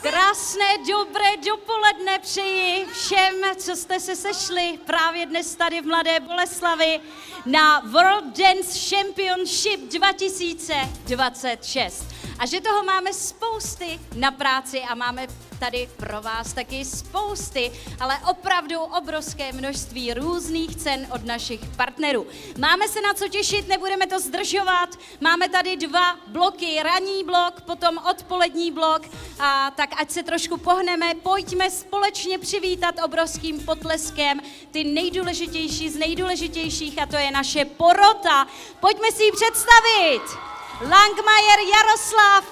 Krásné, dobré dopoledne přeji všem, co jste se sešli právě dnes tady v Mladé Boleslavi na World Dance Championship 2026. A že toho máme spousty na práci a máme tady pro vás taky spousty, ale opravdu obrovské množství různých cen od našich partnerů. Máme se na co těšit, nebudeme to zdržovat. Máme tady 2 bloky, ranní blok, potom odpolední blok, a tak ať se trošku pohneme, pojďme společně přivítat obrovským potleskem ty nejdůležitější z nejdůležitějších, a to je naše porota. Pojďme si ji představit. Langmajer Jaroslav,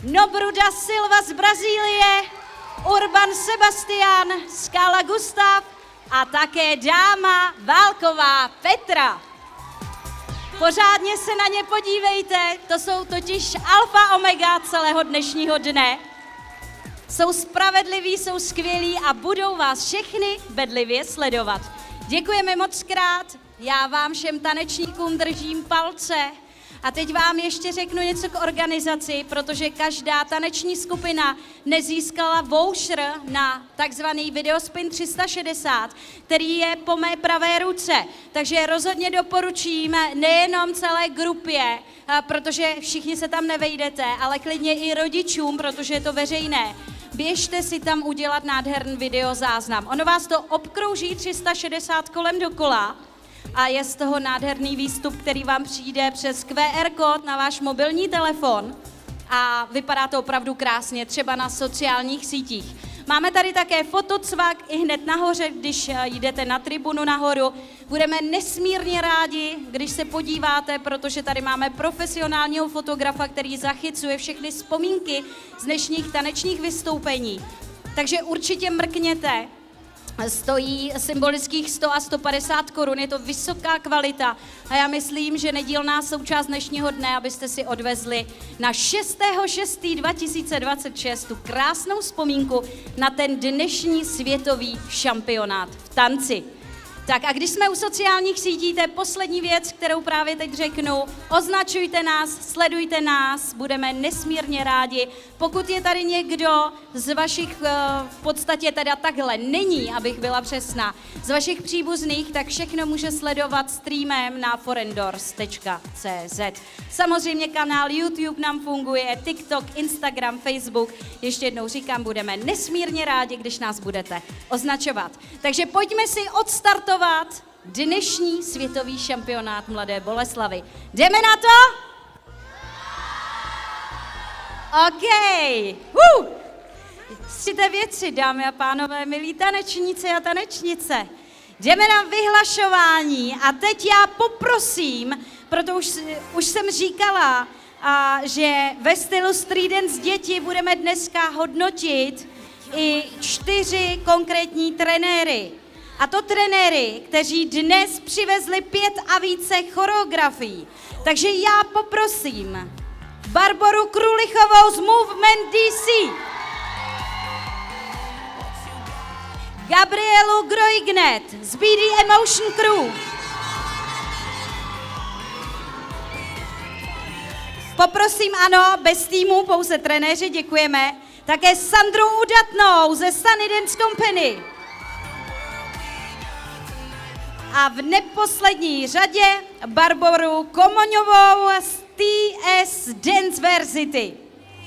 Nobruda Silva z Brazílie, Urban Sebastian, Skala Gustav a také dáma Válková Petra. Pořádně se na ně podívejte, to jsou totiž alfa omega celého dnešního dne. Jsou spravedliví, jsou skvělí a budou vás všechny bedlivě sledovat. Děkujeme moc krát, já vám všem tanečníkům držím palce. A teď vám ještě řeknu něco k organizaci, protože každá taneční skupina nezískala voucher na takzvaný Videospin 360, který je po mé pravé ruce. Takže rozhodně doporučím nejenom celé grupě, protože všichni se tam nevejdete, ale klidně i rodičům, protože je to veřejné. Běžte si tam udělat nádherný videozáznam. Ono vás to obkrouží 360 kolem dokola. A je z toho nádherný výstup, který vám přijde přes QR kód na váš mobilní telefon a vypadá to opravdu krásně, třeba na sociálních sítích. Máme tady také fotocvak i hned nahoře, když jdete na tribunu nahoru. Budeme nesmírně rádi, když se podíváte, protože tady máme profesionálního fotografa, který zachycuje všechny vzpomínky z dnešních tanečních vystoupení. Takže určitě mrkněte. Stojí symbolických 100 a 150 korun, je to vysoká kvalita a já myslím, že nedílná součást dnešního dne, abyste si odvezli na 6.6.2026 tu krásnou vzpomínku na ten dnešní světový šampionát v tanci. Tak a když jsme u sociálních sítí, to je poslední věc, kterou právě teď řeknu. Označujte nás, sledujte nás, budeme nesmírně rádi. Pokud je tady někdo z vašich, v podstatě teda takhle není, abych byla přesná, z vašich příbuzných, tak všechno může sledovat streamem na forendors.cz. Samozřejmě kanál YouTube nám funguje, TikTok, Instagram, Facebook. Ještě jednou říkám, budeme nesmírně rádi, když nás budete označovat. Takže pojďme si odstartovat dnešní světový šampionát Mladé Boleslavy. Jdeme na to? OK. Třité věci, dámy a pánové, milí tanečníci a tanečnice. Jdeme na vyhlašování a teď já poprosím, protože už jsem říkala, že ve stylu Street Dance děti budeme dneska hodnotit i 4 konkrétní trenéry. A to trenéry, kteří dnes přivezli 5 a více choreografií. Takže já poprosím Barboru Krulichovou z Movement DC, Gabrielu Groignet z BD Emotion Crew, poprosím, ano, bez týmu, pouze trenéři, děkujeme, také Sandru Udatnou ze Sunny Dance Company. A v neposlední řadě Barboru Komoňovou z TS Dance Versity.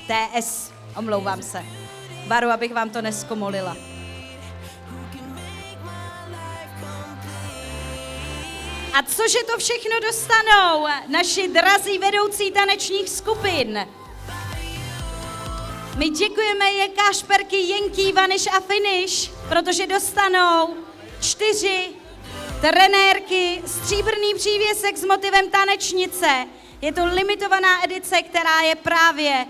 TS, omlouvám se. Baru, abych vám to neskomolila. A cože to všechno dostanou naši drazí vedoucí tanečních skupin? My děkujeme Jeka, Šperky, Jenky, Vaniš a Finish, protože dostanou 4 trenérky, stříbrný přívěsek s motivem tanečnice. Je to limitovaná edice, která je právě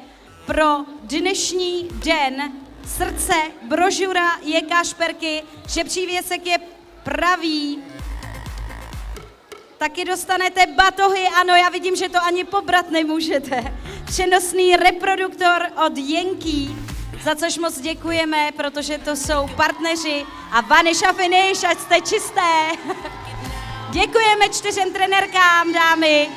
pro dnešní den. Srdce, brožura Jeka, Šperky, že přívěsek je pravý. Taky dostanete batohy, ano, já vidím, že to ani pobrat nemůžete. Přenosný reproduktor od Jenky, za což moc děkujeme, protože to jsou partneři a Vanish a Finish, ať jste čisté. Děkujeme 4 trenérkám, dámy.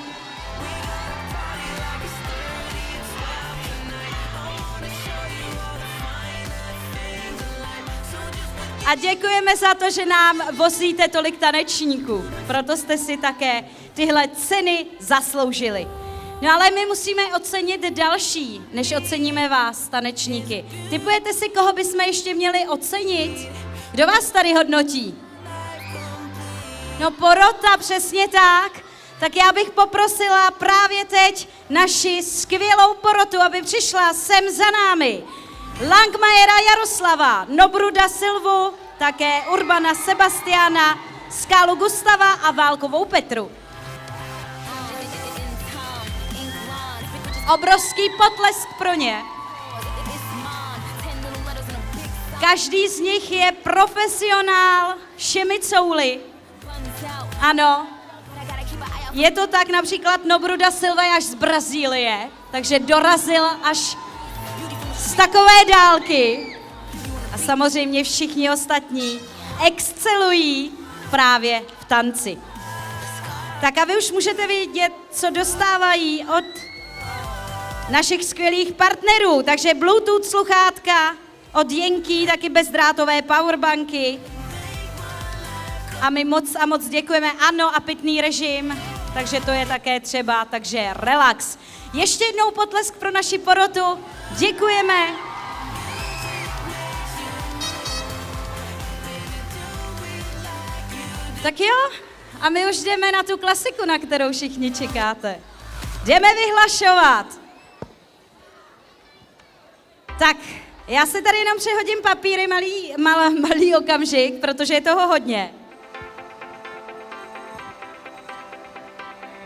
A děkujeme za to, že nám vozíte tolik tanečníků. Proto jste si také tyhle ceny zasloužili. No ale my musíme ocenit další, než oceníme vás, tanečníky. Tipujete si, koho bychom ještě měli ocenit? Kdo vás tady hodnotí? No porota, přesně tak. Tak já bych poprosila právě teď naši skvělou porotu, aby přišla sem za námi. Langmajera Jaroslava, Nobruda Silvu, také Urbana Sebastiana, Skálu Gustava a Válkovou Petru. Obrovský potlesk pro ně. Každý z nich je profesionál šemicouli. Ano. Je to tak, například Nobruda Silva je až z Brazílie, takže dorazil až z takové dálky. A samozřejmě všichni ostatní excelují právě v tanci. Tak a vy už můžete vidět, co dostávají od našich skvělých partnerů. Takže Bluetooth sluchátka od Jenky, taky bezdrátové powerbanky. A my moc a moc děkujeme, ano, a pitný režim, takže to je také třeba, takže relax. Ještě jednou potlesk pro naši porotu, děkujeme. Tak jo, a my už jdeme na tu klasiku, na kterou všichni čekáte. Jdeme vyhlašovat. Tak, já se tady jenom přehodím papíry, malý okamžik, protože je toho hodně.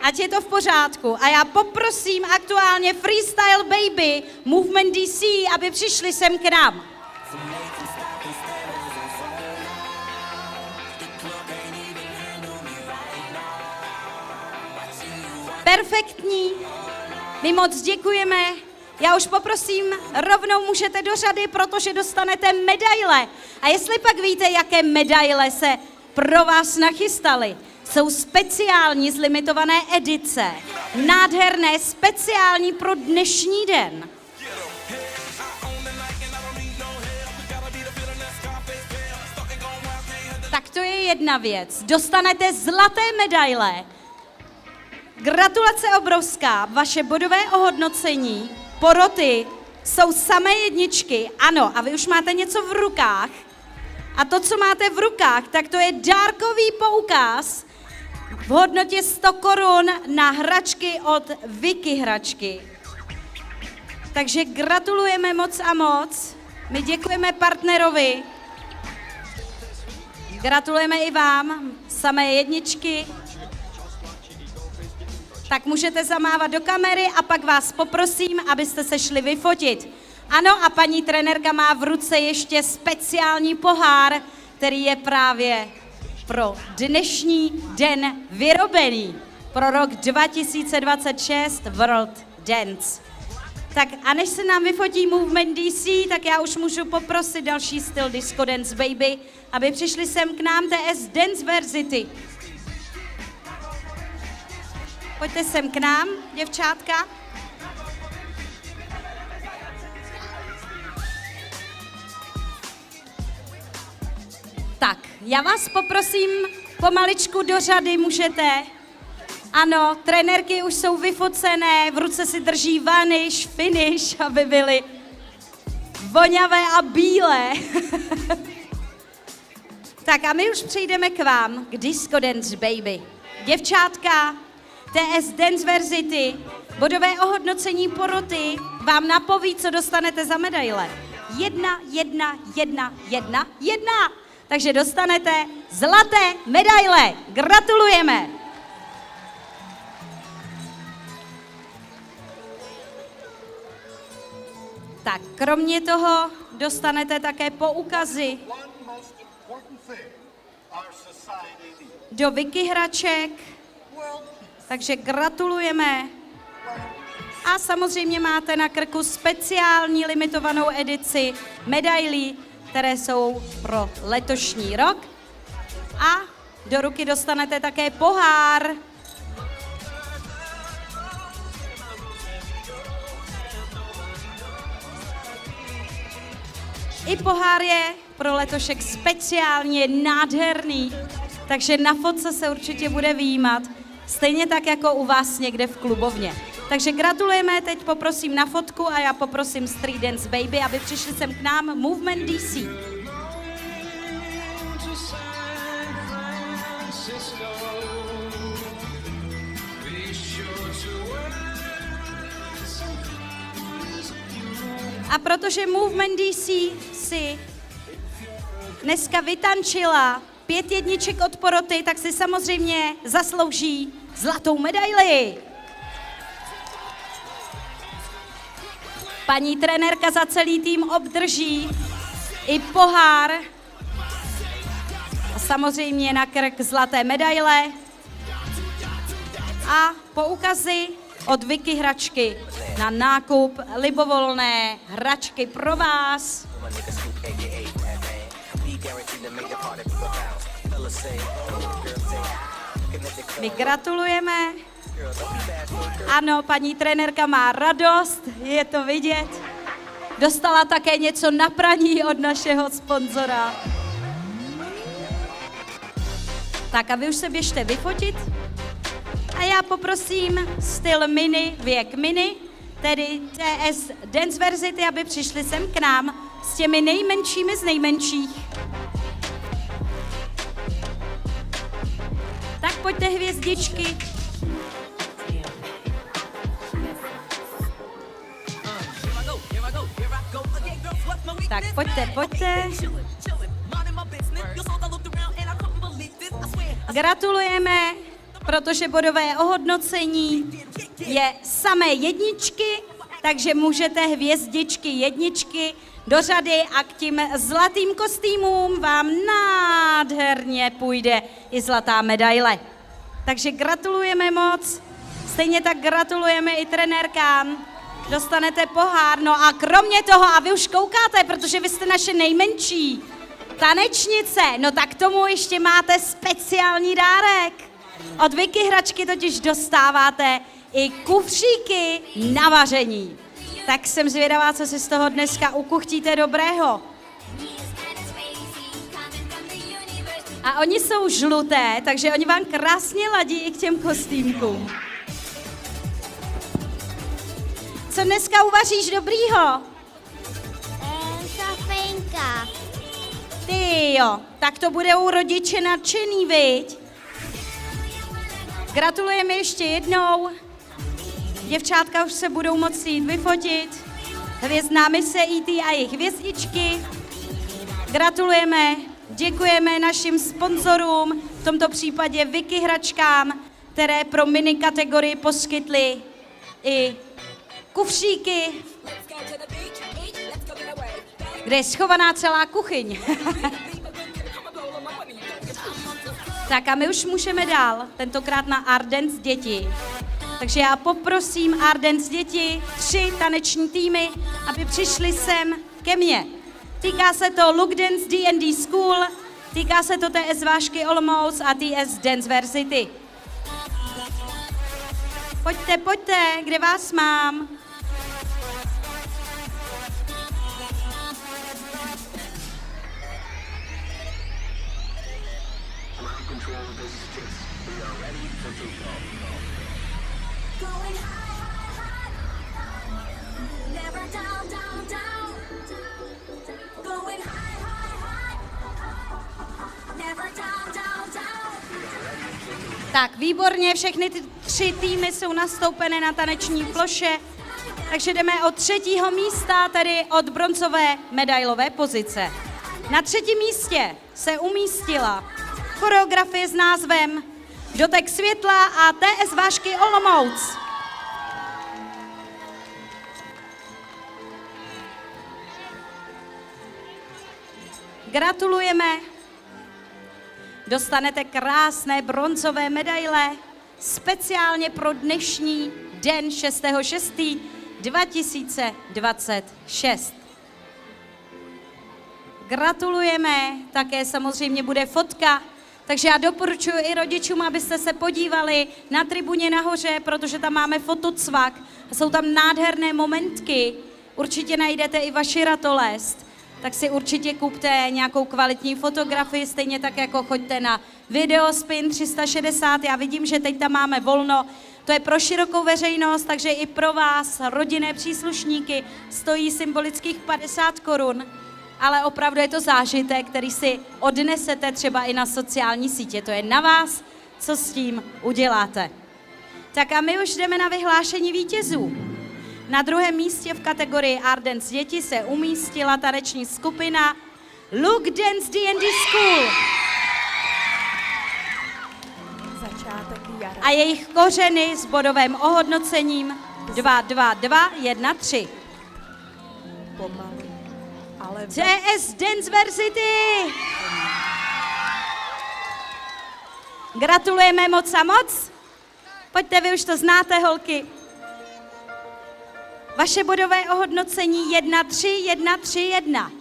Ať je to v pořádku. A já poprosím aktuálně Freestyle Baby, Movement DC, aby přišli sem k nám. Perfektní. My moc děkujeme. Já už poprosím, rovnou můžete do řady, protože dostanete medaile. A jestli pak víte, jaké medaile se pro vás nachystaly, jsou speciální z limitované edice. Nádherné, speciální pro dnešní den. Tak to je jedna věc. Dostanete zlaté medaile. Gratulace obrovská, vaše bodové ohodnocení, poroty jsou samé jedničky. Ano, a vy už máte něco v rukách. A to, co máte v rukách, tak to je dárkový poukaz v hodnotě 100 korun na hračky od Vicky hračky. Takže gratulujeme moc a moc. My děkujeme partnerovi. Gratulujeme i vám, samé jedničky. Tak můžete zamávat do kamery a pak vás poprosím, abyste se šli vyfotit. Ano, a paní trenérka má v ruce ještě speciální pohár, který je právě pro dnešní den vyrobený. Pro rok 2026 World Dance. Tak a než se nám vyfotí Movement DC, tak já už můžu poprosit další styl Disco Dance Baby, aby přišli sem k nám TS Dance Varsity. Pojďte sem k nám, děvčátka. Tak, já vás poprosím, pomaličku do řady můžete. Ano, trenérky už jsou vyfocené, v ruce si drží vanish, finish, aby byly voňavé a bílé. Tak a my už přejdeme k vám, k Disco Dance Baby. Děvčátka, TS Dance Varsity, bodové ohodnocení poroty vám napoví, co dostanete za medaile. 1, 1, 1, 1, 1. Takže dostanete zlaté medaile. Gratulujeme. Tak, kromě toho dostanete také poukazy do Vicky hraček. Takže gratulujeme. A samozřejmě máte na krku speciální limitovanou edici medailí, které jsou pro letošní rok. A do ruky dostanete také pohár. I pohár je pro letošek speciálně nádherný, takže na fotce se určitě bude vyjímat, stejně tak jako u vás někde v klubovně. Takže gratulujeme, teď poprosím na fotku a já poprosím Street Dance Baby, aby přišli sem k nám Movement DC. A protože Movement DC si dneska vytančila 5 jedniček od poroty, tak si samozřejmě zaslouží zlatou medaili. Paní trenérka za celý tým obdrží i pohár a samozřejmě na krk zlaté medaile a poukazy od Vicky Hračky na nákup libovolné hračky pro vás. My gratulujeme. Ano, paní trenérka má radost, je to vidět. Dostala také něco na praní od našeho sponzora. Tak a vy už se běžte vyfotit. A já poprosím styl mini, věk mini, tedy TS Dance Verzity, aby přišli sem k nám s těmi nejmenšími z nejmenších. Tak pojďte hvězdičky. Tak pojďte, pojďte. Gratulujeme, protože bodové ohodnocení je samé jedničky, takže můžete hvězdičky jedničky do řady a k tím zlatým kostýmům vám nádherně půjde i zlatá medaile. Takže gratulujeme moc, stejně tak gratulujeme i trenérkám. Dostanete pohár, no a kromě toho, a vy už koukáte, protože vy jste naše nejmenší tanečnice, no tak tomu ještě máte speciální dárek. Od Vicky Hračky totiž dostáváte i kufříky na vaření. Tak jsem zvědavá, co si z toho dneska ukuchtíte dobrého. A oni jsou žluté, takže oni vám krásně ladí i k těm kostýmkům. Co dneska uvaříš dobrýho? Sofenka. Ty jo, tak to bude u rodiče nadšený, viď? Gratulujeme ještě jednou. Děvčátka už se budou moci jít vyfotit. Hvězdnáme se E.T. a jejich hvězdičky. Gratulujeme, děkujeme našim sponzorům, v tomto případě Vicky Hračkám, které pro mini kategorii poskytly i kufříky, kde je schovaná celá kuchyň. Tak a my už můžeme dál, tentokrát na Ardens děti. Takže já poprosím Ardens děti, 3 taneční týmy, aby přišli sem ke mně. Týká se to Look Dance D&D School, týká se to TS Vášky Olomouc a TS Dance Verzity. Pojďte, pojďte, kde vás mám? Tak, výborně, všechny ty 3 týmy jsou nastoupené na taneční ploše, takže jdeme od 3. místa, tedy od bronzové medailové pozice. Na 3. místě se umístila choreografie s názvem Dotek světla a TS Vášky Olomouc. Gratulujeme. Dostanete krásné bronzové medaile speciálně pro dnešní den 6.6.2026. Gratulujeme, také samozřejmě bude fotka, takže já doporučuji i rodičům, abyste se podívali na tribuně nahoře, protože tam máme fotocvak a jsou tam nádherné momentky. Určitě najdete i vaši ratolest tak si určitě kupte nějakou kvalitní fotografii, stejně tak jako choďte na Videospin 360, já vidím, že teď tam máme volno, to je pro širokou veřejnost, takže i pro vás, rodinné příslušníky, stojí symbolických 50 korun, ale opravdu je to zážitek, který si odnesete třeba i na sociální sítě, to je na vás, co s tím uděláte. Tak a my už jdeme na vyhlášení vítězů. Na druhém místě v kategorii Art Dance děti se umístila taneční skupina Look Dance D&D School. Začátek jara. A jejich kořeny s bodovým ohodnocením 2, 2, 2, 1, 3. Pomalu, ale TS Dance Varsity! Gratulujeme moc a moc. Pojďte, vy už to znáte, holky. Vaše bodové ohodnocení 1, 3, 1, 3, 1.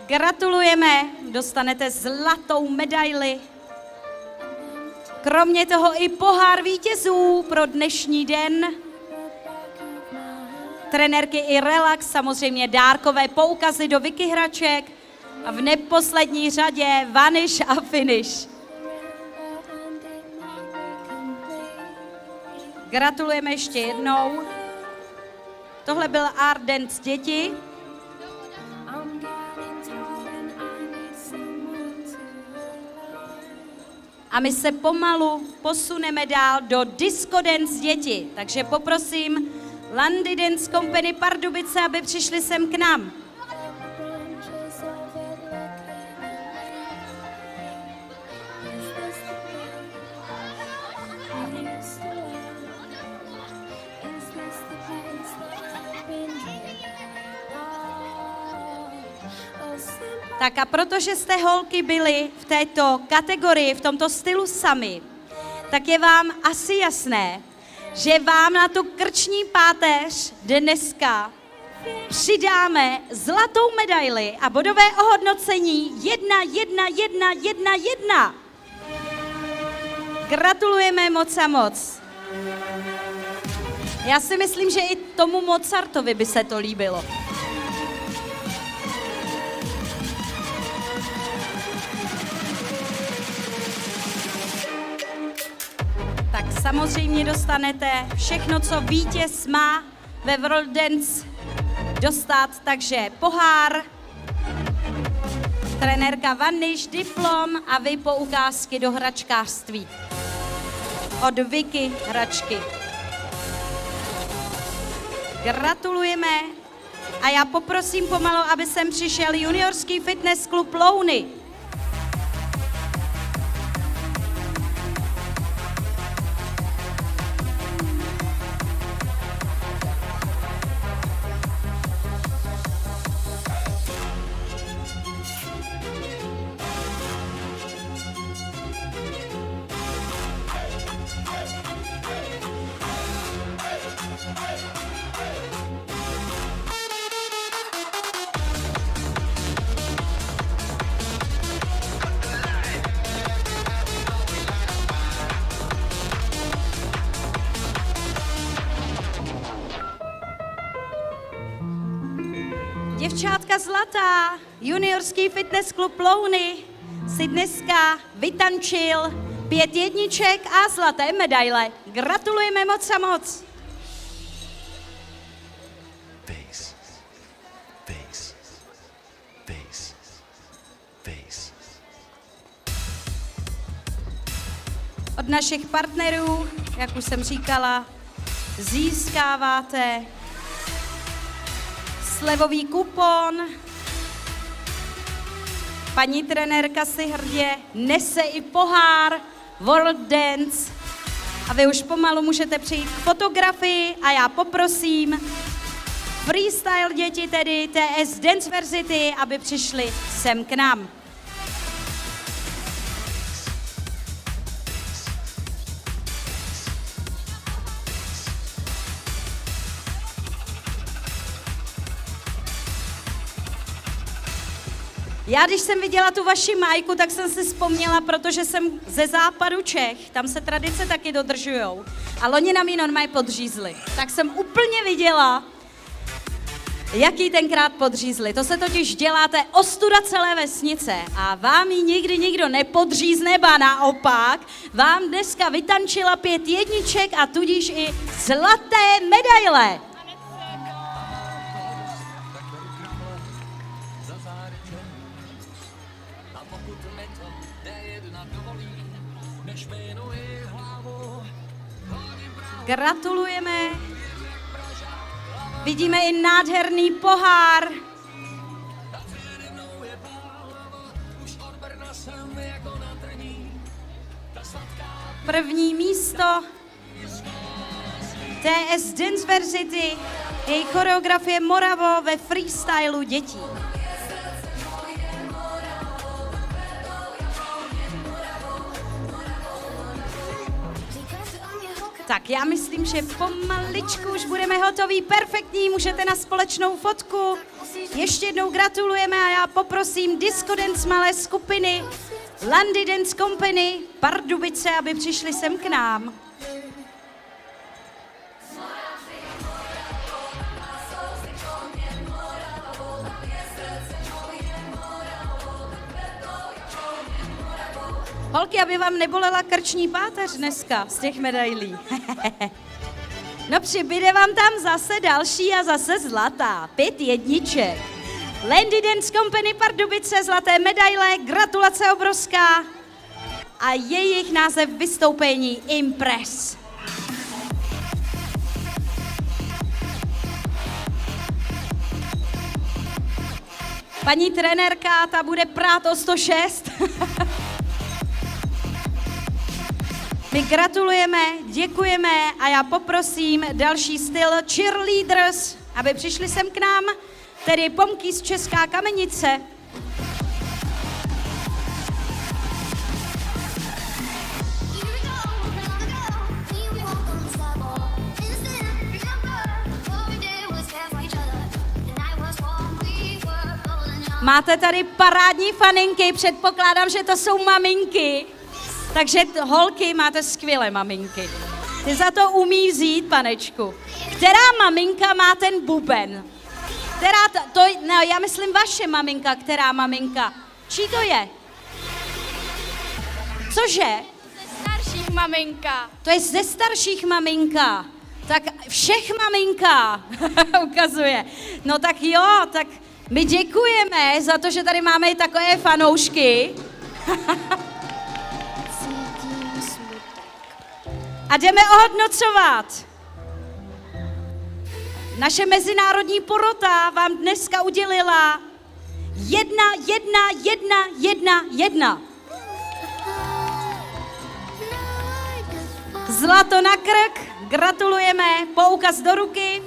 Gratulujeme, dostanete zlatou medaili. Kromě toho i pohár vítězů pro dnešní den. Trenérky i relax, samozřejmě dárkové poukazy do Vicky hraček a v neposlední řadě vanish a finish. Gratulujeme ještě jednou. Tohle byl Art Dance děti. A my se pomalu posuneme dál do Disco Dance děti. Takže poprosím Landy Dance Company Pardubice, aby přišli sem k nám. Tak a protože jste holky byly v této kategorii, v tomto stylu sami, tak je vám asi jasné, že vám na tu krční páteř dneska přidáme zlatou medaili a bodové ohodnocení 1, 1, 1, 1, 1. Gratulujeme moc a moc. Já si myslím, že i tomu Mozartovi by se to líbilo. Tak samozřejmě dostanete všechno, co vítěz má ve World Dance dostat, takže pohár, trenérka Vanish, diplom a vy poukázky do hračkářství od Vicky hračky. Gratulujeme a já poprosím pomalu, aby sem přišel juniorský fitness klub Louny. Děvčátka zlatá, juniorský fitness klub Louny si dneska vytančil 5 jedniček a zlaté medaile. Gratulujeme moc a moc. Face, face, face, face. Od našich partnerů, jak už jsem říkala, získáváte slevový kupon. Paní trenérka si hrdě nese i pohár World Dance. A vy už pomalu můžete přijít k fotografii a já poprosím freestyle děti, tedy TS Dance Varsity, aby přišli sem k nám. Já, když jsem viděla tu vaši Majku, tak jsem si vzpomněla, protože jsem ze západu Čech, tam se tradice taky dodržujou. A loni nám ji normálně podřízli. Tak jsem úplně viděla, jaký tenkrát podřízli. To se totiž děláte ostuda celé vesnice a vám ji nikdy nikdo nepodřízne, ba naopak, vám dneska vytančila 5 jedniček a tudíž i zlaté medaile. Gratulujeme. Vidíme i nádherný pohár. První místo TS Dance Varsity, její choreografie Moravo ve freestylu dětí. Tak já myslím, že pomaličku už budeme hotoví, perfektní, můžete na společnou fotku. Ještě jednou gratulujeme a já poprosím Disco Dance malé skupiny Landy Dance Company Pardubice, aby přišli sem k nám. Holky, aby vám nebolela krční páteř dneska z těch medailí. No přibyde vám tam zase další a zase zlatá. 5 jedniček. Landy Dance Company Pardubice, zlaté medaile, gratulace obrovská. A jejich název vystoupení Impress. Paní trenérka, ta bude prát o 106. My gratulujeme, děkujeme a já poprosím další styl cheerleaders, aby přišli sem k nám, tedy Pomky z Česká Kamenice. Máte tady parádní faninky, předpokládám, že to jsou maminky. Takže holky, máte skvělé maminky. Ty za to umí vzít, panečku. Která maminka má ten buben? No, já myslím vaše maminka, která maminka? Čí to je? Cože? Ze starších maminka. To je ze starších maminka. Tak všech maminka ukazuje. No tak jo, tak my děkujeme za to, že tady máme i takové fanoušky. A jdeme ohodnocovat. Naše mezinárodní porota vám dneska udělila 1, 1, 1, 1, 1. Zlato na krk, gratulujeme, poukaz do ruky.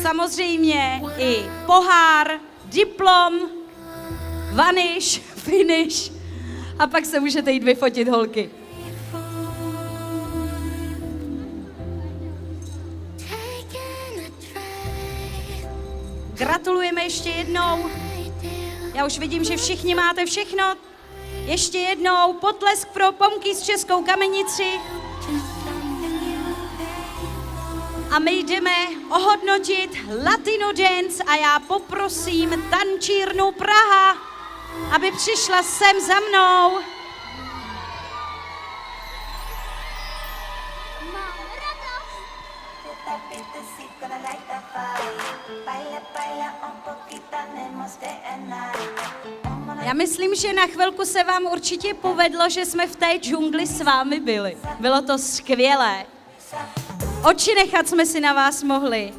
Samozřejmě i pohár, diplom, vaniš, finish. A pak se můžete jít vyfotit, holky. Gratulujeme ještě jednou. Já už vidím, že všichni máte všechno. Ještě jednou potlesk pro Pomky z Českou Kamenici. A my jdeme ohodnotit Latino Dance a já poprosím tančírnu Praha, aby přišla sem za mnou. Já myslím, že na chvilku se vám určitě povedlo, že jsme v té džungli s vámi byli. Bylo to skvělé. Oči nechat jsme si na vás mohli.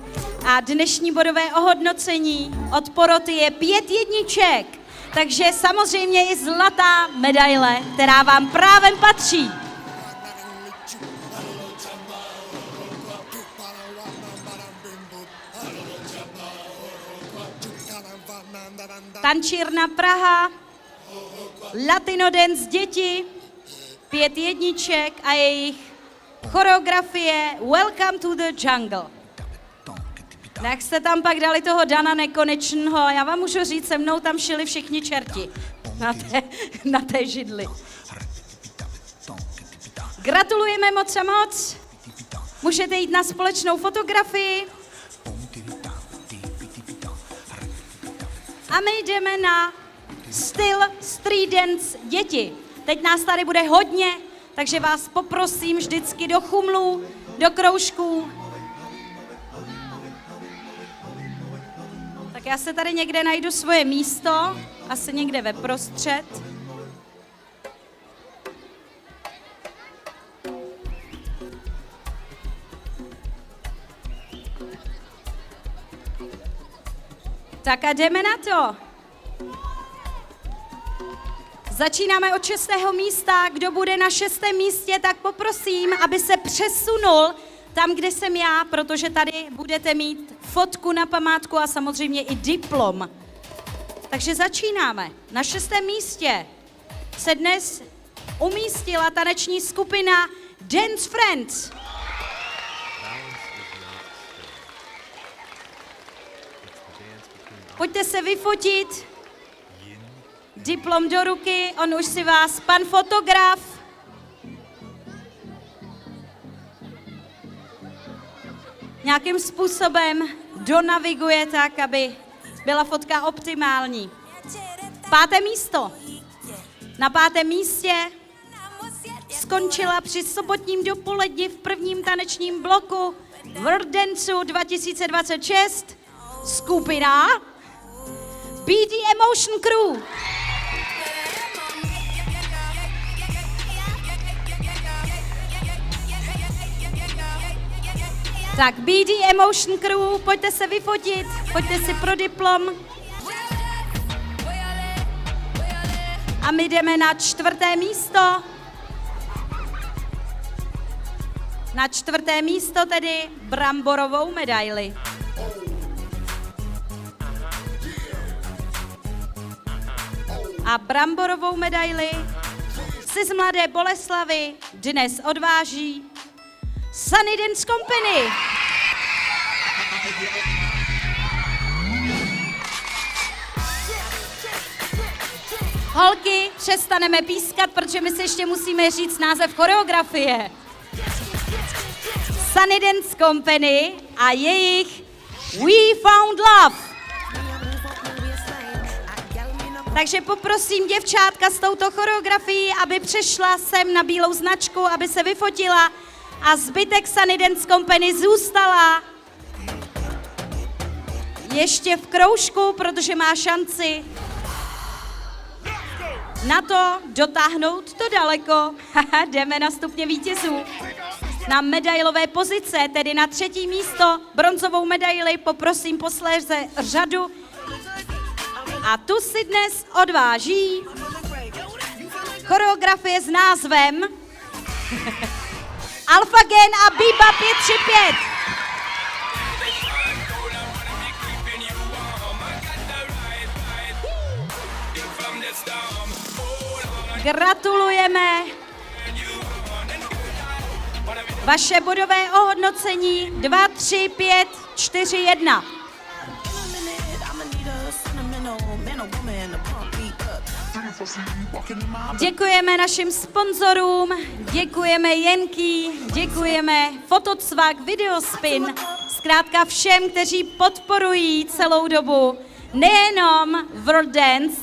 A dnešní bodové ohodnocení od poroty je 5 jedniček. Takže samozřejmě i zlatá medaile, která vám právem patří. Tančírna Praha, Latino Dance děti, 5 jedniček a jejich choreografie Welcome to the Jungle. Jak jste tam pak dali toho Dana Nekonečného, já vám můžu říct, se mnou tam šili všichni čerti na té židli. Gratulujeme moc a moc. Můžete jít na společnou fotografii. A my jdeme na styl street dance děti. Teď nás tady bude hodně, takže vás poprosím vždycky do chumlů, do kroužků. Tak já se tady někde najdu svoje místo, asi někde ve prostřed. Tak a jdeme na to. Začínáme od 6. místa. Kdo bude na 6. místě, tak poprosím, aby se přesunul tam, kde jsem já, protože tady budete mít fotku na památku a samozřejmě i diplom. Takže začínáme. Na 6. místě se dnes umístila taneční skupina Dance Friends. Pojďte se vyfotit. Diplom do ruky, on už si vás, pan fotograf. Nějakým způsobem donaviguje tak, aby byla fotka optimální. 5. místo. Na 5. místě skončila při sobotním dopoledni v prvním tanečním bloku World Danceu 2026 skupina BD Emotion Crew. Tak BD Emotion Crew, pojďte se vyfotit, pojďte si pro diplom. A my jdeme na 4. místo. Na 4. místo tedy bramborovou medaili. A bramborovou medaili si z Mladé Boleslavy dnes odváží Sunny Dance Company. Holky, přestaneme pískat, protože my si ještě musíme říct název choreografie. Sunny Dance Company a jejich We Found Love. Takže poprosím děvčátka s touto choreografií, aby přešla sem na bílou značku, aby se vyfotila a zbytek Sunny Dance Company zůstala ještě v kroužku, protože má šanci na to dotáhnout to daleko. Jdeme na stupně vítězů. Na medailové pozice, tedy na 3. místo, bronzovou medaili, poprosím posléze řadu. A tu si dnes odváží choreografie s názvem Alpha Gen a Biba 535. Gratulujeme. Vaše bodové ohodnocení 2, 3, 5, 4, 1. Děkujeme našim sponzorům, děkujeme Jenky, děkujeme Fotocvak, Videospin, zkrátka všem, kteří podporují celou dobu nejenom World Dance,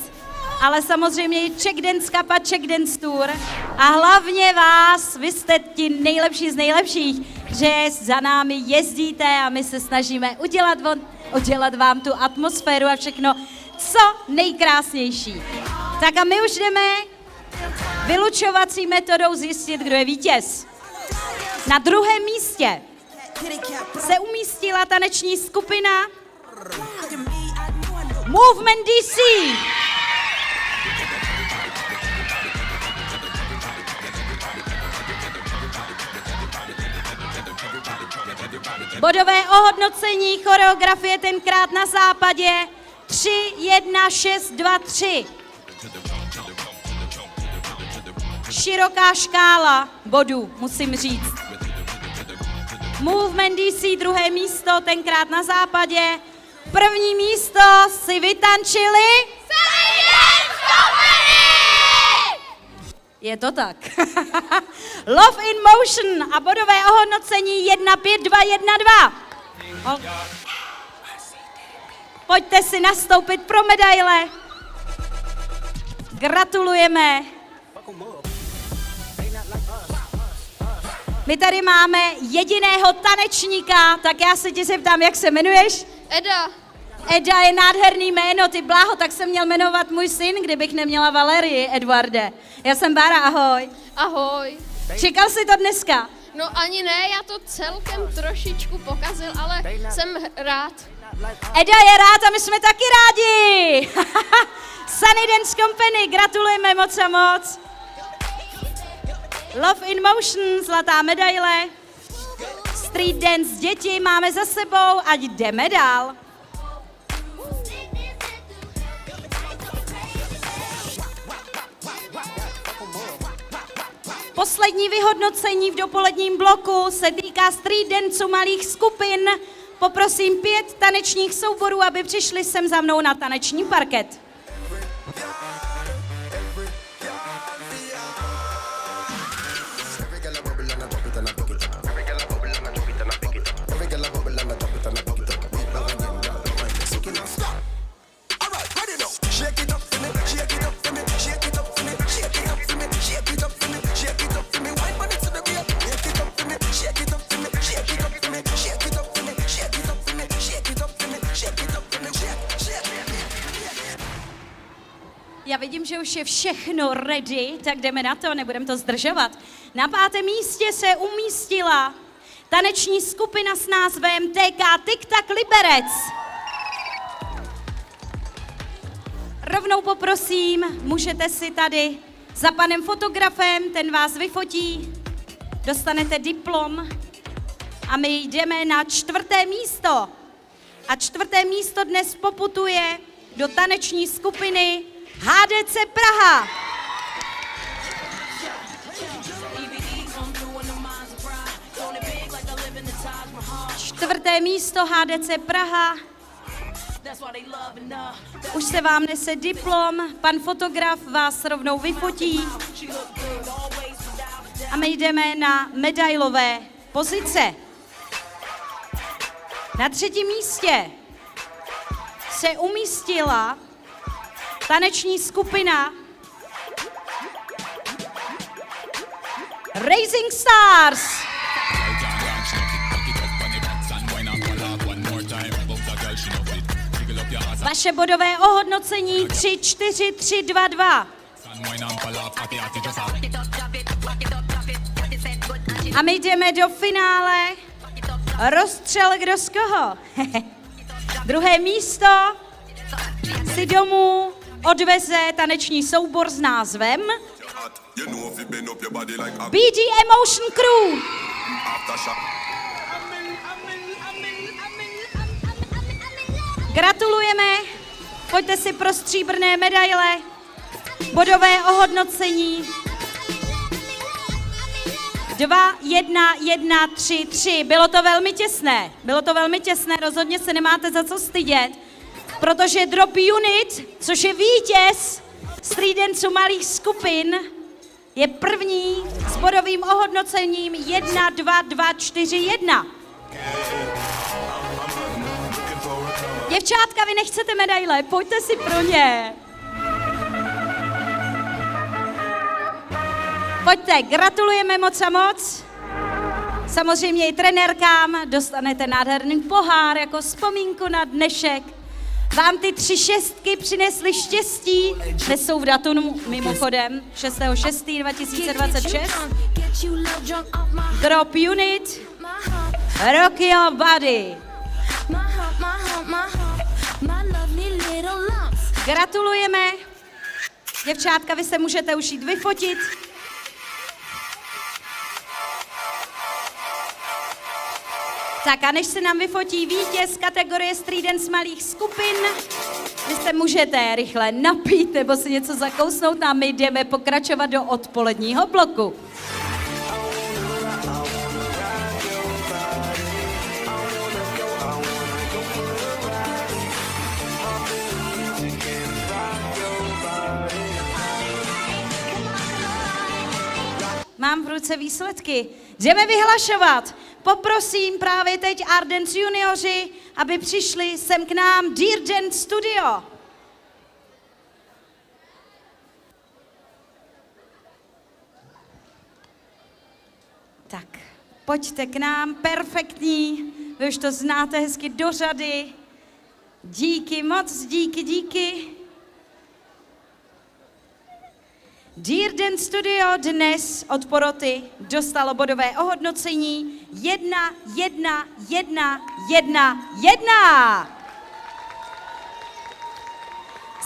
ale samozřejmě i Czech Dance Cup a Czech Dance Tour. A hlavně vás, vy jste ti nejlepší z nejlepších, že za námi jezdíte a my se snažíme udělat vám tu atmosféru a všechno co nejkrásnější. Tak a my už jdeme vylučovací metodou zjistit, kdo je vítěz. Na 2. místě se umístila taneční skupina Movement DC. Bodové ohodnocení choreografie tenkrát na západě 3, 1, 6, 2, 3. Široká škála bodů, musím říct. Movement DC 2. místo, tenkrát na západě. 1. místo si vytančili Je to tak. Love in Motion a bodové ohodnocení 1, 5, 2, 1, 2. Pojďte si nastoupit pro medaile. Gratulujeme. My tady máme jediného tanečníka, tak já se tě zeptám, jak se jmenuješ? Eda. Eda je nádherný jméno, ty bláho, tak se měl jmenovat můj syn, kdybych neměla Valerii, Edvarde. Já jsem Bára, ahoj. Ahoj. Čekal jsi to dneska? No ani ne, já to celkem trošičku pokazil, ale jsem rád. Eda je rád a my jsme taky rádi. Sunny Dance Company, gratulujeme moc a moc. Love in Motion, zlatá medaile. Street Dance děti máme za sebou, ať jdeme dál. Poslední vyhodnocení v dopoledním bloku se týká street danceu malých skupin. Poprosím 5 tanečních souborů, aby přišli sem za mnou na taneční parket. Já vidím, že už je všechno ready, tak jdeme na to, nebudeme to zdržovat. Na 5. místě se umístila taneční skupina s názvem TK Tiktak Liberec. Rovnou poprosím, můžete si tady za panem fotografem, ten vás vyfotí, dostanete diplom a my jdeme na 4. místo. A 4. místo dnes poputuje do taneční skupiny HDC Praha. 4. místo HDC Praha. Už se vám nese diplom, pan fotograf vás rovnou vyfotí a my jdeme na medailové pozice. Na 3. místě se umístila taneční skupina Rising Stars. Vaše bodové ohodnocení 3, 4, 3, 2, 2. A my jdeme do finále. Rozstřel kdo z koho. 2. místo si domů odveze taneční soubor s názvem BD Emotion Crew. Gratulujeme, pojďte si pro stříbrné medaile, bodové ohodnocení 2, 1, 1, 3, 3. Bylo to velmi těsné, rozhodně se nemáte za co stydět, protože Drop Unit, což je vítěz street danceu malých skupin, je první s bodovým ohodnocením 1, 2, 2, 4, 1. Děvčátka, vy nechcete medaile, pojďte si pro ně. Pojďte, gratulujeme moc a moc. Samozřejmě i trenérkám dostanete nádherný pohár jako vzpomínku na dnešek. Vám ty 3 šestky přinesly štěstí, dnes jsou v datu mimochodem 6.6.2026. Drop Unit, Rock Your Body. Gratulujeme. Děvčátka, vy se můžete už jít vyfotit. Tak a než se nám vyfotí vítěz kategorie Street Dance malých skupin, vy se můžete rychle napít nebo si něco zakousnout a my jdeme pokračovat do odpoledního bloku. mám v ruce výsledky. Jdeme vyhlašovat. Poprosím právě teď Ardent junioři, aby přišli sem k nám Dear Dance Studio. Tak, pojďte k nám, perfektní, vy už to znáte hezky do řady. Díky moc, díky. Dear Dance Studio dnes od poroty dostalo bodové ohodnocení 1, 1, 1, 1, 1.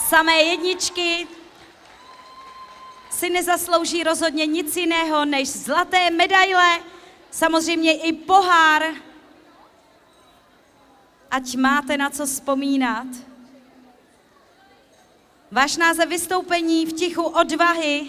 Samé jedničky si nezaslouží rozhodně nic jiného než zlaté medaile, samozřejmě i pohár, ať máte na co vzpomínat. Váš název vystoupení v tichu odvahy.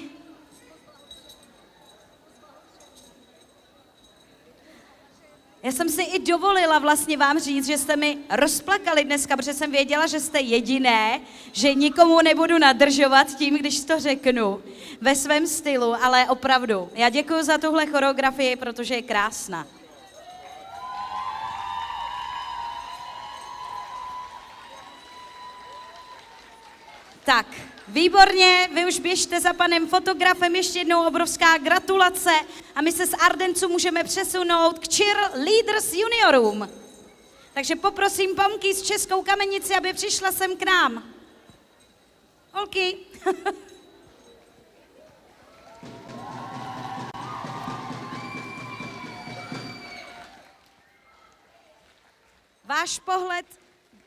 Já jsem si i dovolila vlastně vám říct, že jste mi rozplakali dneska, protože jsem věděla, že jste jediné, že nikomu nebudu nadržovat tím, když to řeknu ve svém stylu, ale opravdu. Já děkuji za tuhle choreografii, protože je krásná. Tak, výborně, vy už běžte za panem fotografem, ještě jednou obrovská gratulace a my se z Ardencu můžeme přesunout k Cheerleaders juniorům. Takže poprosím Pomky z Českou Kamenici, aby přišla sem k nám. Holky.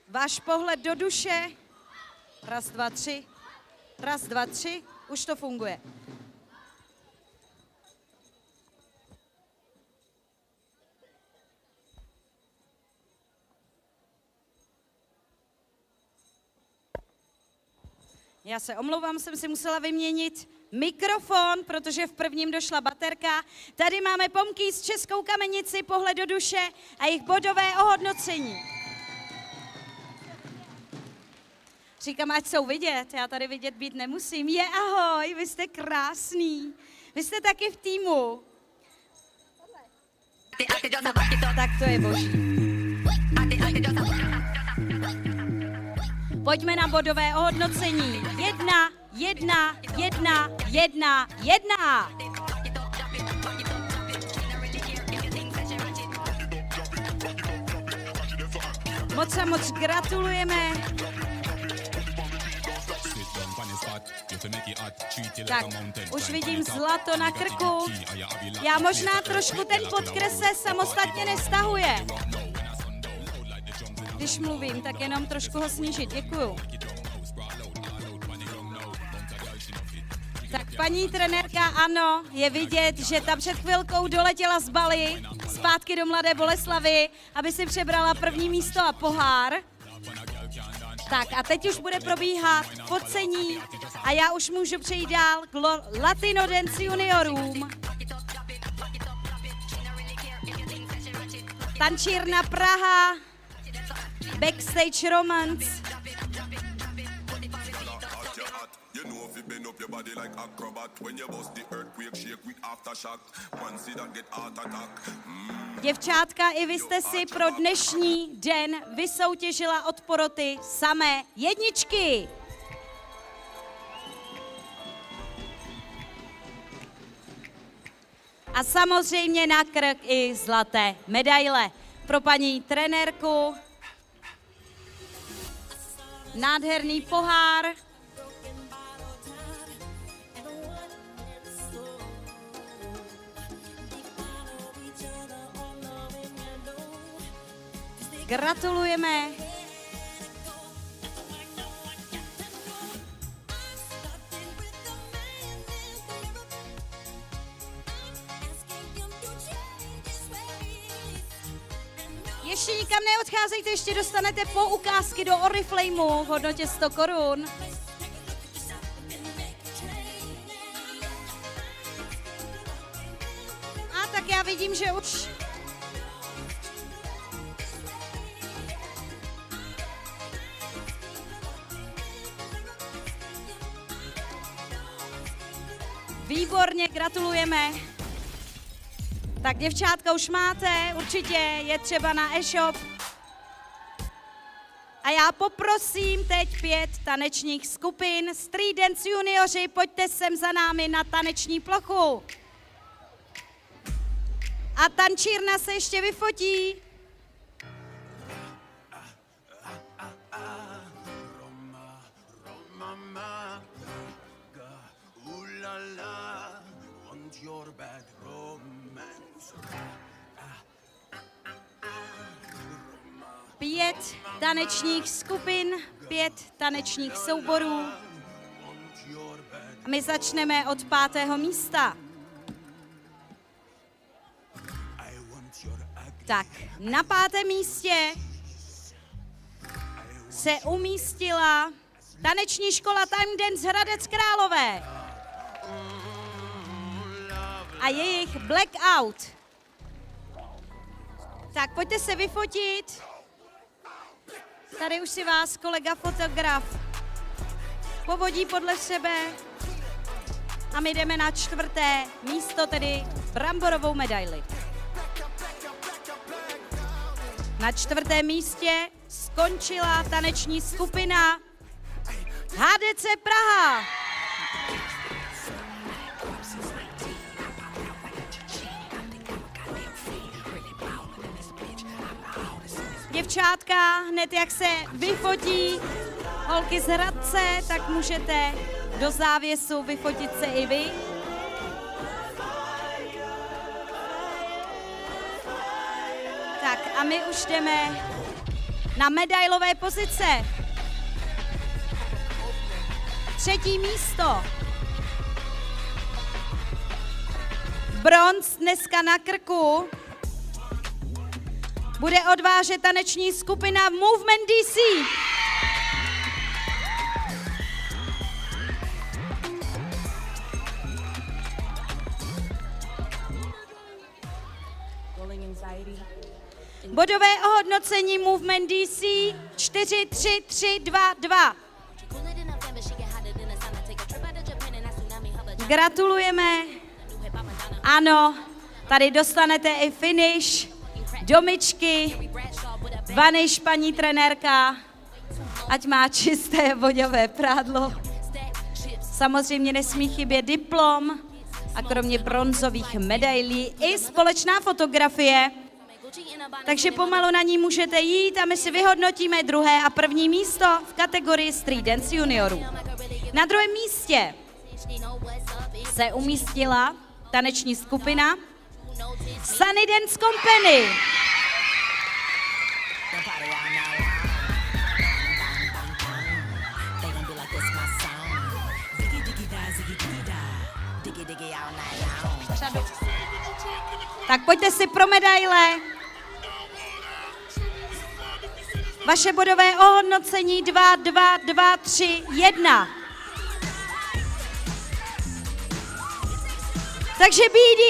Váš pohled do duše. Raz, dva, tři. Raz, dva, tři. Už to funguje. Já se omlouvám, jsem si musela vyměnit mikrofon, protože v prvním došla baterka. Tady máme Pomky z Českou Kamenici, pohled do duše a jejich bodové ohodnocení. Říkám, ať jsou vidět, já tady vidět být nemusím. Ahoj, vy jste krásný. Vy jste taky v týmu. Tak to je boží. Pojďme na bodové ohodnocení. 1, 1, 1, 1, 1. Moc a moc gratulujeme. Tak, už vidím zlato na krku. Já možná trošku ten podkres se samostatně nestahuje. Když mluvím, tak jenom trošku ho snížit. Děkuju. Tak paní trenérka, ano, je vidět, že ta před chvilkou doletěla z Bali zpátky do Mladé Boleslavi, aby si přebrala první místo a pohár. Tak a teď už bude probíhat focení a já už můžu přejít dál k Latino Dance juniorům. Tančírna Praha, Backstage Romance. Děvčátka, i vy jste si pro dnešní den vysoutěžila od poroty samé jedničky. A samozřejmě na krk i zlaté medaile. Pro paní trenérku nádherný pohár. Gratulujeme. Ještě nikam neodcházejte, ještě dostanete poukázky do Oriflameu v hodnotě 100 korun. A tak já vidím, že už výborně, gratulujeme. Tak děvčátka už máte, určitě je třeba na e-shop. A já poprosím teď 5 tanečních skupin. Street Dance junioři, pojďte sem za námi na taneční plochu. A tančírna se ještě vyfotí. Pět tanečních skupin, 5 tanečních souborů. A my začneme od 5. místa. Tak, na 5. místě se umístila taneční škola Time Dance Hradec Králové a jejich Blackout. Tak, pojďte se vyfotit. Tady už si vás kolega fotograf povodí podle sebe a my jdeme na 4. místo, tedy bramborovou medaili. Na 4. místě skončila taneční skupina HDC Praha. Děvčátka, hned jak se vyfotí holky z Hradce, tak můžete do závěsu vyfotit se i vy. Tak a my už jdeme na medailové pozice. 3. místo. Bronz dneska na krku bude odvážet taneční skupina Movement DC. Bodové ohodnocení Movement DC 4, 3, 3, 2, 2. Gratulujeme. Ano, tady dostanete i finish, domičky, vaniš paní trenérka, ať má čisté voňové prádlo. Samozřejmě nesmí chybět diplom a kromě bronzových medailí i společná fotografie. Takže pomalu na ní můžete jít a my si vyhodnotíme 2. a 1. místo v kategorii Street Dance juniorů. Na 2. místě se umístila taneční skupina Sunny Dance Company. Tak pojďte si pro medaile. Vaše bodové ohodnocení 2, 2, 2, 3, 1. Takže BD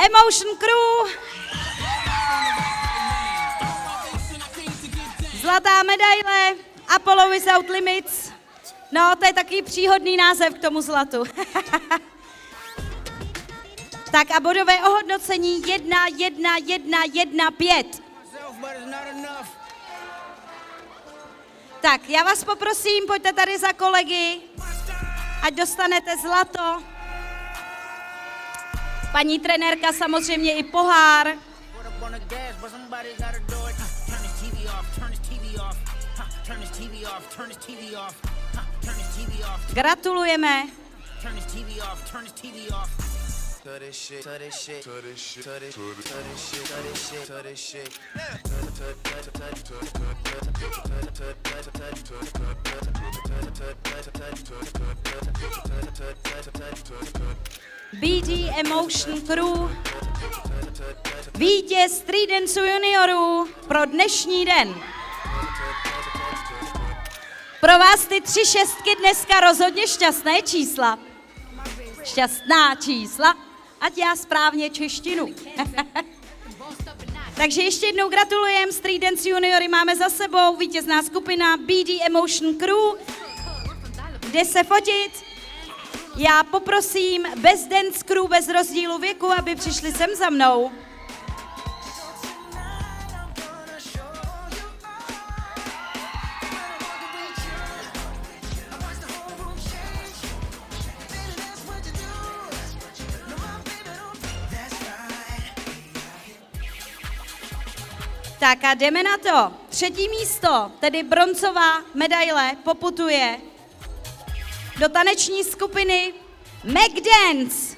Emotion Crew. Zlatá medaile Apollo Without Limits. No, to je takový příhodný název k tomu zlatu. Tak a bodové ohodnocení 1, 1, 1, 1, 5. Tak, já vás poprosím, pojďte tady za kolegy, ať dostanete zlato. Paní trenérka samozřejmě i pohár. Gratulujeme. BD Emotion Crew, vítěz Street Dance juniorů pro dnešní den. Pro vás ty 3 šestky dneska rozhodně šťastné čísla. Šťastná čísla, ať já správně češtinu. Takže ještě jednou gratulujem, Street Dance juniory máme za sebou, vítězná skupina BD Emotion Crew. Jde se fotit. Já poprosím bez Dance Crew, bez rozdílu věku, aby přišli sem za mnou. Tak a jdeme na to. 3. místo, tedy bronzová medaile, poputuje do taneční skupiny McDance.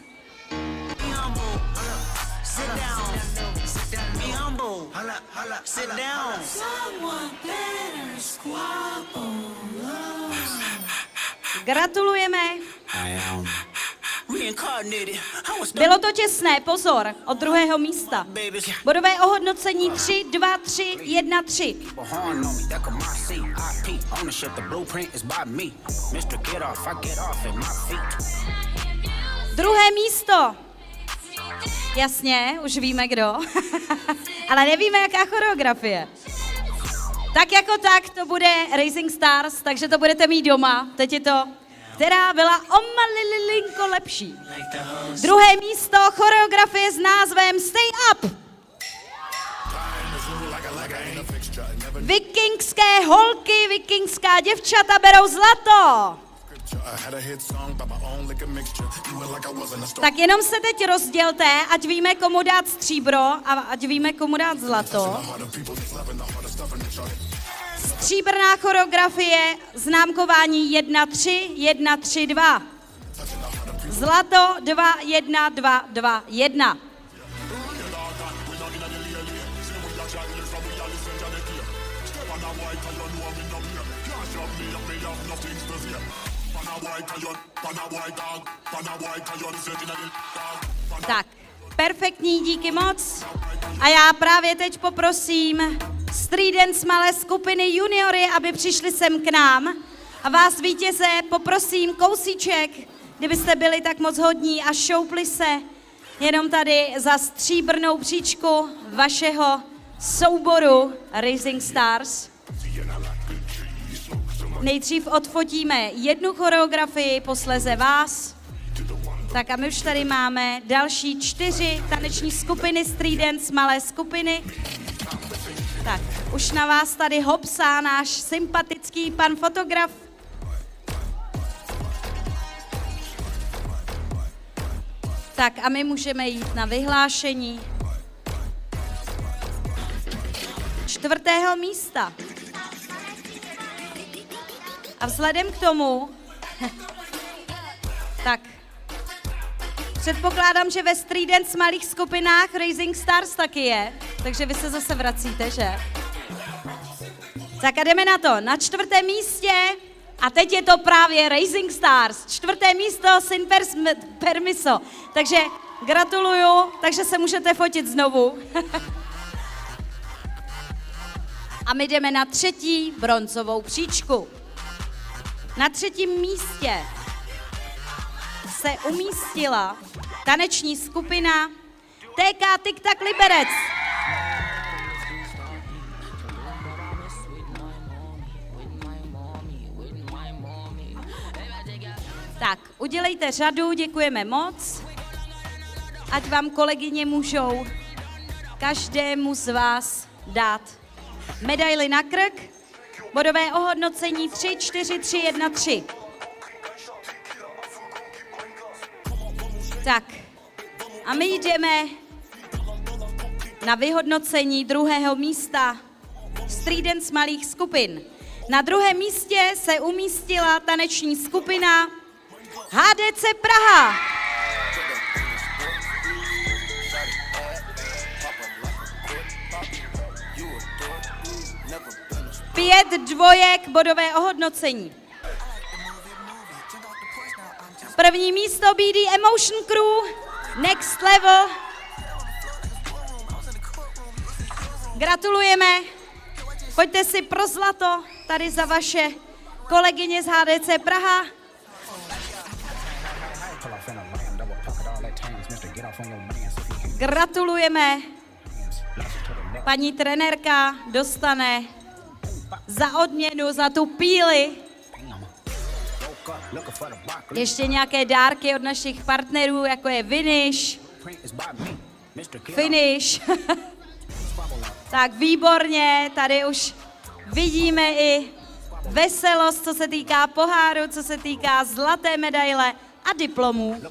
Gratulujeme. Bylo to těsné, pozor, od 2. místa. Bodové ohodnocení 3, 2, 3, 1, 3. Druhé místo. Jasně, už víme kdo, ale nevíme, jaká choreografie. Tak jako tak to bude Rising Stars, takže to budete mít doma. Teď je to, která byla o malilinko lepší. Druhé místo, choreografie s názvem Stay Up. Vikingské holky, vikingská děvčata berou zlato. Tak jenom se teď rozdělte, ať víme, komu dát stříbro a ať víme, komu dát zlato. Stříbrná choreografie, známkování 1, 3, 1, 3, 2. Zlato 2, 1, 2, 2, 1. Tak, perfektní, díky moc. A já právě teď poprosím Street Dance malé skupiny juniory, aby přišli sem k nám. A vás vítěze poprosím kousíček, kdybyste byli tak moc hodní a šoupli se jenom tady za stříbrnou příčku vašeho souboru Rising Stars. Nejdřív odfotíme jednu choreografii, posléze vás. Tak a my už tady máme další 4 taneční skupiny Street Dance malé skupiny. Tak, už na vás tady hopsá náš sympatický pan fotograf. Tak a my můžeme jít na vyhlášení 4. místa. A vzhledem k tomu, tak předpokládám, že ve Street Dance malých skupinách Rising Stars taky je, takže vy se zase vracíte, že? Tak a jdeme na to. Na 4. místě, a teď je to právě Rising Stars, 4. místo Sin Permiso. Takže gratuluju, takže se můžete fotit znovu. A my jdeme na 3. bronzovou příčku. Na 3. místě se umístila taneční skupina TK Tiktak Liberec. Tak, udělejte řadu, děkujeme moc. Ať vám kolegyně můžou každému z vás dát medaili na krk. Bodové ohodnocení 3, 4, 3, 1, 3. Tak, a my jdeme na vyhodnocení 2. místa Street Dance malých skupin. Na 2. místě se umístila taneční skupina HDC Praha. Pět dvojek, bodové ohodnocení. 1. místo BD Emotion Crew, Next Level. Gratulujeme. Pojďte si pro zlato tady za vaše kolegyně z HDC Praha. Gratulujeme. Paní trenérka dostane za odměnu, za tu píli ještě nějaké dárky od našich partnerů, jako je Finish. Tak výborně, tady už vidíme i veselost, co se týká poháru, co se týká zlaté medaile a diplomů.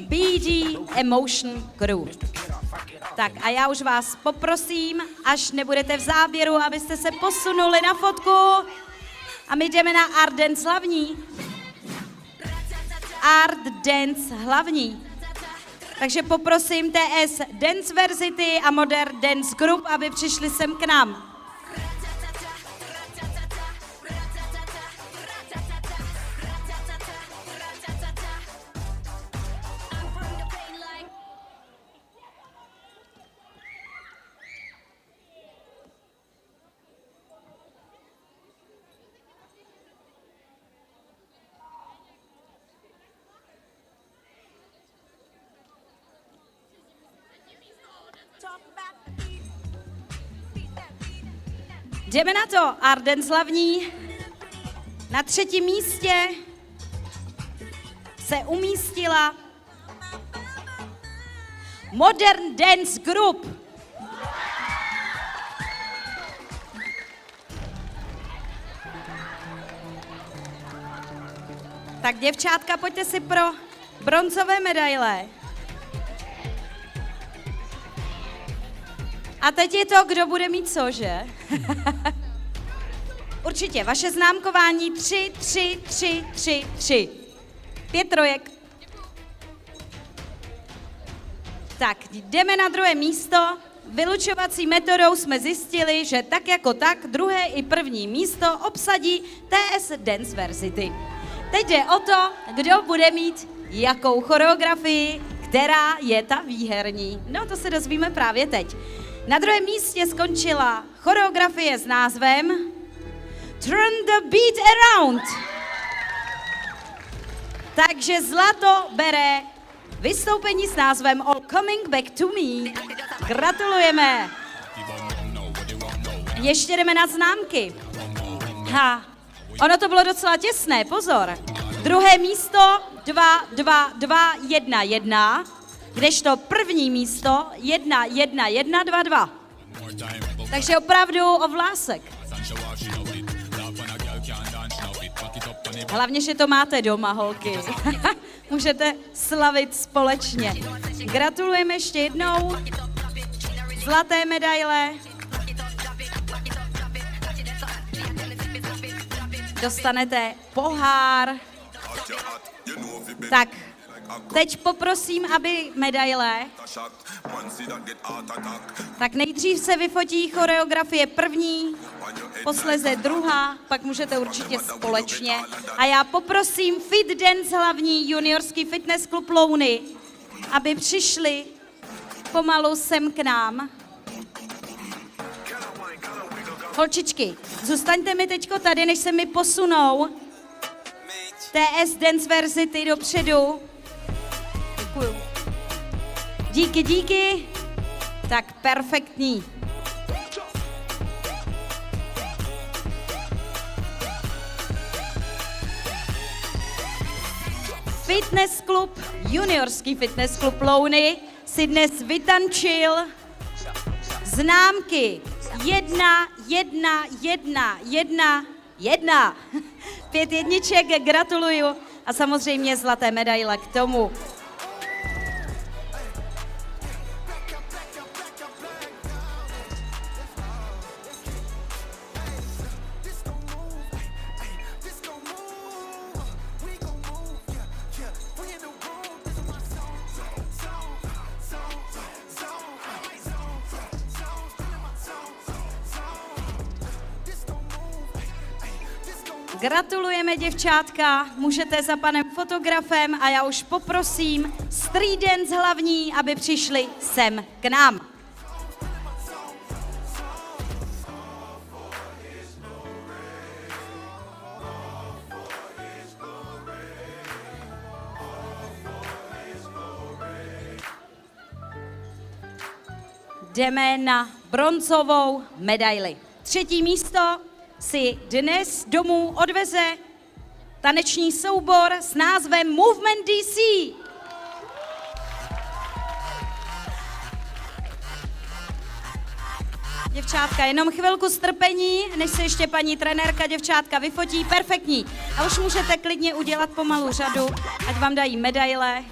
BD Emotion Crew. Tak a já už vás poprosím, až nebudete v záběru, abyste se posunuli na fotku. A my jdeme na Art Dance hlavní. Art Dance hlavní. Takže poprosím TS Dance Versity a Modern Dance Group, aby přišli sem k nám. Jdeme na to, Art Dance hlavní. Na 3. místě se umístila Modern Dance Group. Tak děvčátka, pojďte si pro bronzové medaile. A teď je to, kdo bude mít co, že? Určitě, vaše známkování 3, 3, 3, 3, 3. 5 trojek. Tak, jdeme na 2. místo. Vylučovací metodou jsme zjistili, že tak jako tak 2. i 1. místo obsadí TS Dance Versity. Teď jde o to, kdo bude mít jakou choreografii, která je ta výherní. No, to se dozvíme právě teď. Na 2. místě skončila choreografie s názvem Turn the Beat Around. Takže zlato bere vystoupení s názvem All Coming Back to Me. Gratulujeme. Ještě jdeme na známky. Ono to bylo docela těsné, pozor. 2. místo 2, 2, 2, 1, 1. Kdežto 1. místo 1, 1, 1, 2, 2. Takže opravdu o vlásek. Hlavně, že to máte doma, holky. Můžete slavit společně. Gratulujeme ještě jednou. Zlaté medaile. Dostanete pohár. Tak. Teď poprosím, aby medaile, tak nejdřív se vyfotí choreografie 1., posléze 2., pak můžete určitě společně. A já poprosím Fit Dance hlavní juniorský fitness klub Louny, aby přišli pomalu sem k nám. Holčičky, zůstaňte mi teďko tady, než se mi posunou TS Dance Versity dopředu. Děkuju. Díky, díky. Tak perfektní. Fitness klub, juniorský fitness klub Louny si dnes vytančil známky 1, 1, 1, 1, 1. 5 jedniček, gratuluju. A samozřejmě zlaté medaile k tomu. Gratulujeme, děvčátka, můžete za panem fotografem a já už poprosím Street Dance hlavní, aby přišli sem k nám. Jdeme na bronzovou medaili. 3. místo si dnes domů odveze taneční soubor s názvem Movement DC. Děvčátka, jenom chvilku strpení, než se ještě paní trenérka děvčátka vyfotí. Perfektní. A už můžete klidně udělat pomalu řadu, ať vám dají medaile.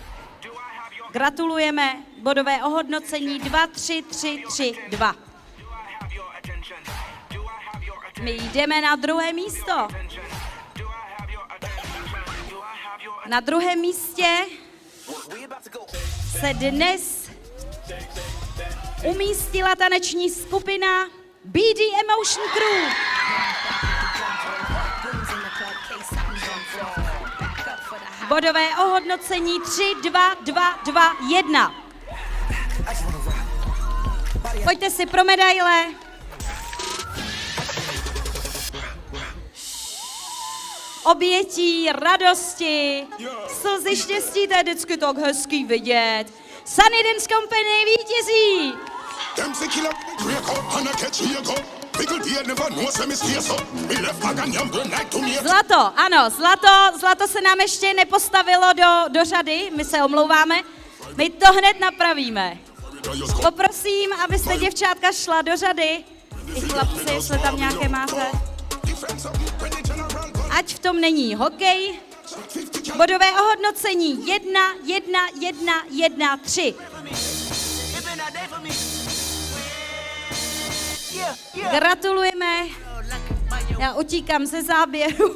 Gratulujeme, bodové ohodnocení 2, 3, 3, 3, 2. My jdeme na druhé místo. Na druhém místě se dnes umístila taneční skupina BD Emotion Crew. Bodové ohodnocení 3, 2, 2, 2, 1. Pojďte si pro medaile. Obětí, radosti, slzy štěstí, to je vždycky tak hezký vidět. Sunny Dance Company vítězí. Zlato, ano, zlato se nám ještě nepostavilo do řady, my se omlouváme, my to hned napravíme. Poprosím, abyste děvčátka šla do řady, i chlapci, jestli tam nějaké máte. Ať v tom není hokej. Bodové ohodnocení 1, 1, 1, 1, 3. Gratulujeme. Já utíkám ze záběru.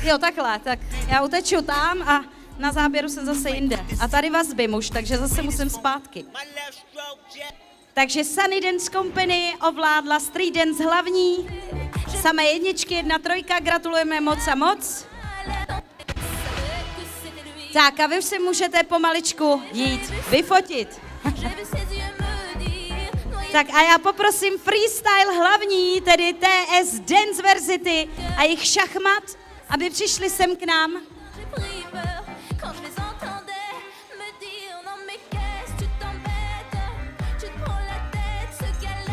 Jo, takhle, tak já uteču tam a na záběru jsem zase jinde. A tady vazby muž, takže zase musím zpátky. Takže Sunny Dance Company ovládla Street Dance hlavní. Samé jedničky, 1, 3, gratulujeme moc a moc. Tak a vy už si můžete pomaličku jít vyfotit. Tak a já poprosím freestyle hlavní, tedy TS Dance Varsity a jejich šachmat, aby přišli sem k nám.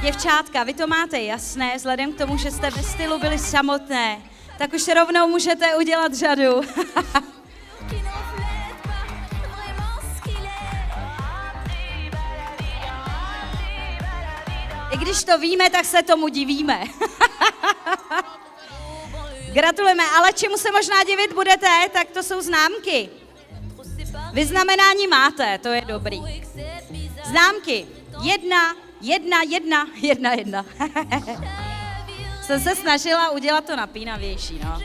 Děvčátka, vy to máte jasné, vzhledem k tomu, že jste ve stylu byli samotné, tak už rovnou můžete udělat řadu. I když to víme, tak se tomu divíme. Gratulujeme, ale čemu se možná divit budete, tak to jsou známky. Vyznamenání máte, to je dobrý. Známky 1, 1, 1, 1, 1. Jsem se snažila udělat to napínavější, no.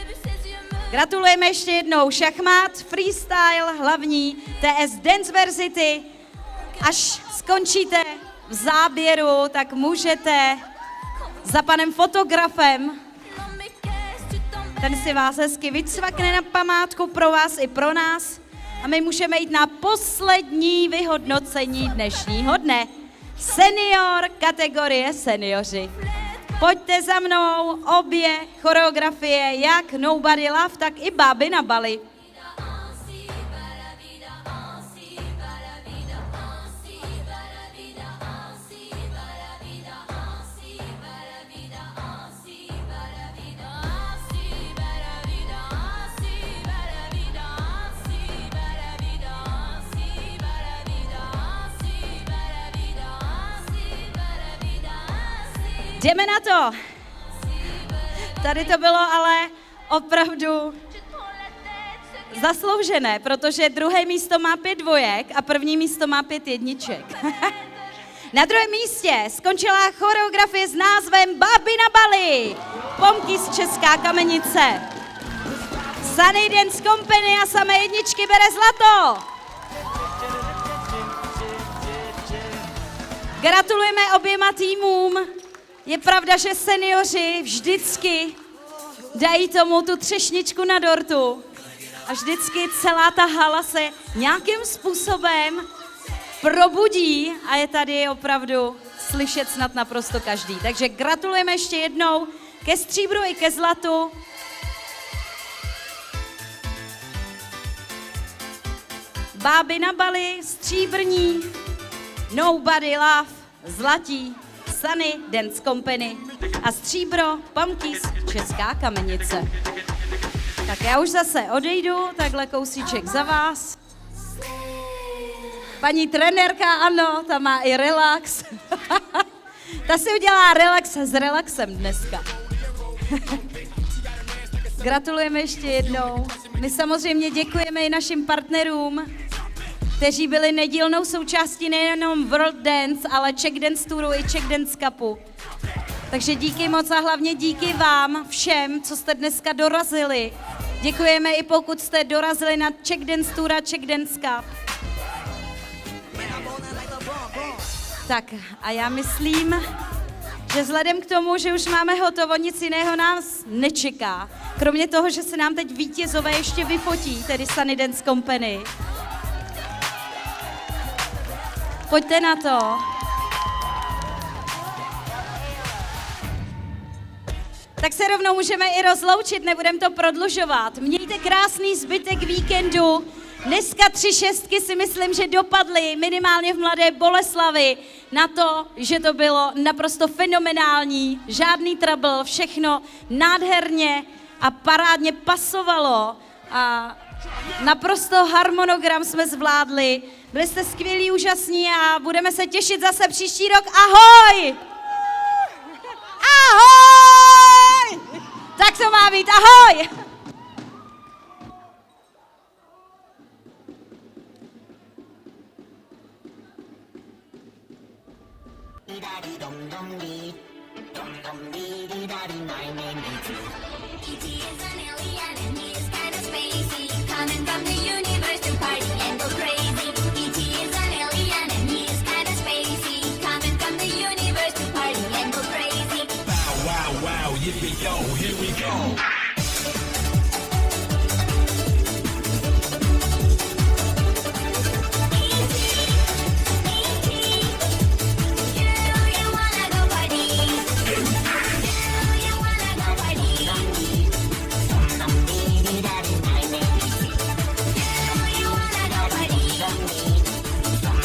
Gratulujeme ještě jednou. Šachmat, freestyle, hlavní, TS Dance Varsity. Až skončíte v záběru, tak můžete za panem fotografem, ten si vás hezky vycvakne na památku pro vás i pro nás. A my můžeme jít na poslední vyhodnocení dnešního dne. Senior kategorie seniori. Pojďte za mnou, obě choreografie, jak Nobody Love, tak i Báby na Bali. Jdeme na to. Tady to bylo ale opravdu zasloužené, protože druhé místo má 5 dvojek a první místo má 5 jedniček. Na druhém místě skončila choreografie s názvem Báby na Bali. Pomky z Česká Kamenice. Sunny Dance Company a samé jedničky bere zlato. Gratulujeme oběma týmům. Je pravda, že seniori vždycky dají tomu tu třešničku na dortu a vždycky celá ta hala se nějakým způsobem probudí a je tady opravdu slyšet snad naprosto každý. Takže gratulujeme ještě jednou ke stříbru i ke zlatu. Báby na Bali, stříbrní, Nobody Love, zlatí, Sunny Dance Company a stříbro Pamkys Česká Kamenice. Tak já už zase odejdu, takhle kousíček za vás. Paní trenérka, ano, ta má i relax. Ta si udělá relax s relaxem dneska. Gratulujeme ještě jednou. My samozřejmě děkujeme i našim partnerům, kteří byli nedílnou součástí nejenom World Dance, ale Czech Dance Touru i Czech Dance Cupu. Takže díky moc a hlavně díky vám všem, co jste dneska dorazili. Děkujeme i pokud jste dorazili na Czech Dance Tour a Czech Dance Cup. Tak a já myslím, že vzhledem k tomu, že už máme hotovo, nic jiného nás nečeká. Kromě toho, že se nám teď vítězové ještě vyfotí, tedy Sunny Dance Company. Pojďte na to. Tak se rovnou můžeme i rozloučit, nebudeme to prodlužovat. Mějte krásný zbytek víkendu. Dneska 3 šestky si myslím, že dopadly minimálně v Mladé Boleslavi na to, že to bylo naprosto fenomenální, žádný trouble, všechno nádherně a parádně pasovalo a naprosto harmonogram jsme zvládli. Byli jste skvělí, úžasní a budeme se těšit zase příští rok. Ahoj! Ahoj! Tak to má být, ahoj! E.T. is an alien and he is kind of spacey, coming from the universe.